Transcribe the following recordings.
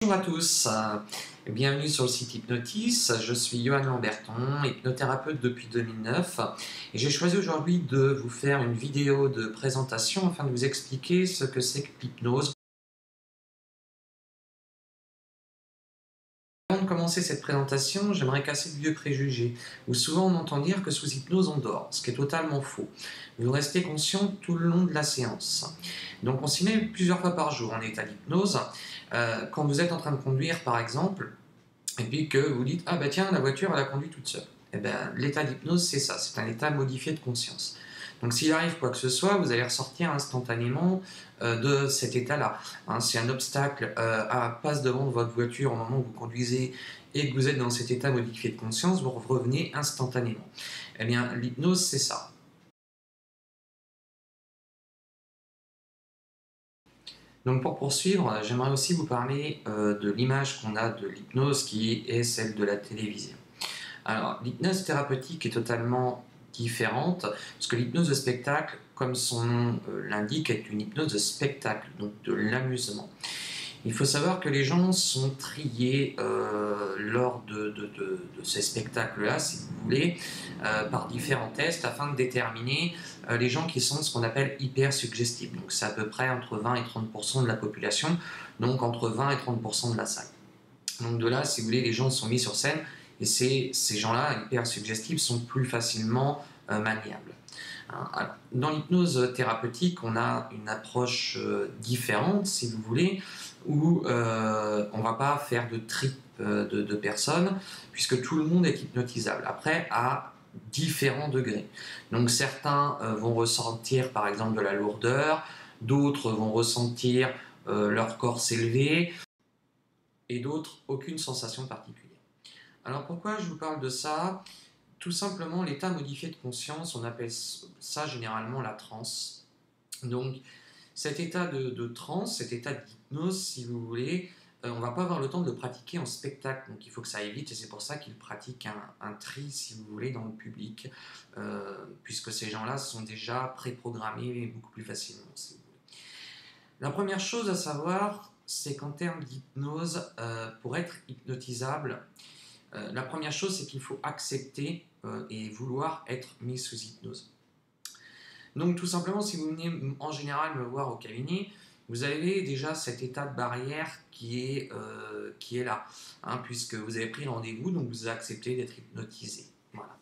Bonjour à tous, bienvenue sur le site Hypnotis. Je suis Johan Lamberton, hypnothérapeute depuis 2009 et j'ai choisi aujourd'hui de vous faire une vidéo de présentation afin de vous expliquer ce que c'est que l'hypnose. Avant de commencer cette présentation, j'aimerais casser de vieux préjugés, où souvent on entend dire que sous hypnose on dort, ce qui est totalement faux. Vous restez conscient tout le long de la séance. Donc on s'y met plusieurs fois par jour en état d'hypnose. Quand vous êtes en train de conduire par exemple, et puis que vous dites « Ah bah tiens, la voiture elle a conduit toute seule ». Eh bien l'état d'hypnose c'est ça, c'est un état modifié de conscience. Donc s'il arrive quoi que ce soit, vous allez ressortir instantanément de cet état-là. Hein, si un obstacle passe devant votre voiture au moment où vous conduisez et que vous êtes dans cet état modifié de conscience, vous revenez instantanément. Eh bien l'hypnose c'est ça. Donc pour poursuivre, j'aimerais aussi vous parler de l'image qu'on a de l'hypnose qui est celle de la télévision. Alors l'hypnose thérapeutique est totalement différente parce que l'hypnose de spectacle, comme son nom l'indique, est une hypnose de spectacle, donc de l'amusement. Il faut savoir que les gens sont triés lors de ces spectacles-là, si vous voulez, par différents tests afin de déterminer les gens qui sont ce qu'on appelle hyper suggestibles. Donc c'est à peu près entre 20 et 30% de la population, donc entre 20 et 30% de la salle. Donc de là, si vous voulez, les gens sont mis sur scène et ces gens-là, hyper suggestibles, sont plus facilement maniables. Alors, dans l'hypnose thérapeutique, on a une approche différente, si vous voulez, où on ne va pas faire de tri de personnes, puisque tout le monde est hypnotisable. Après, à différents degrés. Donc certains vont ressentir par exemple de la lourdeur, d'autres vont ressentir leur corps s'élever, et d'autres aucune sensation particulière. Alors pourquoi je vous parle de ça? Tout simplement l'état modifié de conscience, on appelle ça généralement la transe. Donc cet état de transe, cet état d'hypnose si vous voulez, on ne va pas avoir le temps de le pratiquer en spectacle, donc il faut que ça aille vite et c'est pour ça qu'ils pratiquent un tri si vous voulez dans le public, puisque ces gens-là sont déjà préprogrammés beaucoup plus facilement si vous voulez. La première chose à savoir, c'est qu'en termes d'hypnose, pour être hypnotisable, la première chose, c'est qu'il faut accepter et vouloir être mis sous hypnose. Donc tout simplement, si vous venez en général me voir au cabinet, vous avez déjà cet état de barrière qui est là, hein, puisque vous avez pris rendez-vous, donc vous avez accepté d'être hypnotisé. Voilà.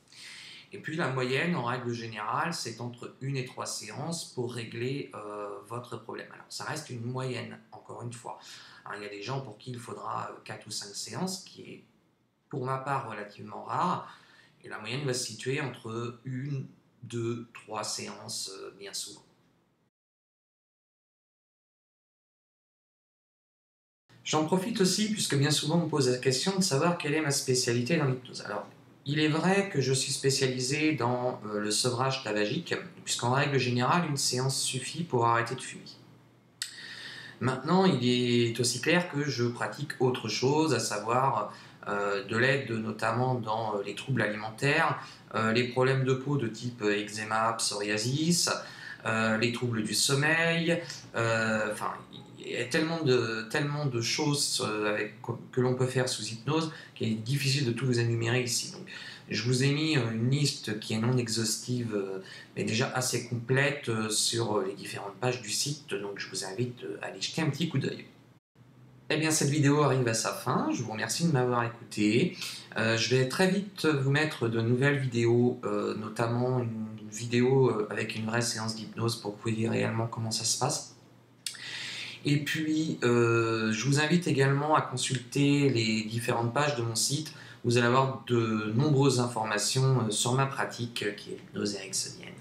Et puis la moyenne, en règle générale, c'est entre 1 et 3 séances pour régler votre problème. Alors ça reste une moyenne, encore une fois. Hein, il y a des gens pour qui il faudra 4 ou 5 séances, qui est pour ma part relativement rare, et la moyenne va se situer entre 1, 2, 3 séances bien souvent. J'en profite aussi, puisque bien souvent on me pose la question de savoir quelle est ma spécialité dans l'hypnose. Alors, il est vrai que je suis spécialisé dans le sevrage tabagique, puisqu'en règle générale, une séance suffit pour arrêter de fumer. Maintenant, il est aussi clair que je pratique autre chose, à savoir de l'aide notamment dans les troubles alimentaires, les problèmes de peau de type eczéma, psoriasis, les troubles du sommeil, enfin, il y a tellement de choses que l'on peut faire sous hypnose qu'il est difficile de tout vous énumérer ici. Donc, je vous ai mis une liste qui est non exhaustive, mais déjà assez complète sur les différentes pages du site, donc je vous invite à aller jeter un petit coup d'œil. Eh bien, cette vidéo arrive à sa fin, je vous remercie de m'avoir écouté. Je vais très vite vous mettre de nouvelles vidéos, notamment une vidéo avec une vraie séance d'hypnose pour que vous voyez réellement comment ça se passe. Et puis, je vous invite également à consulter les différentes pages de mon site. Vous allez avoir de nombreuses informations sur ma pratique qui est l'hypnose ericksonienne.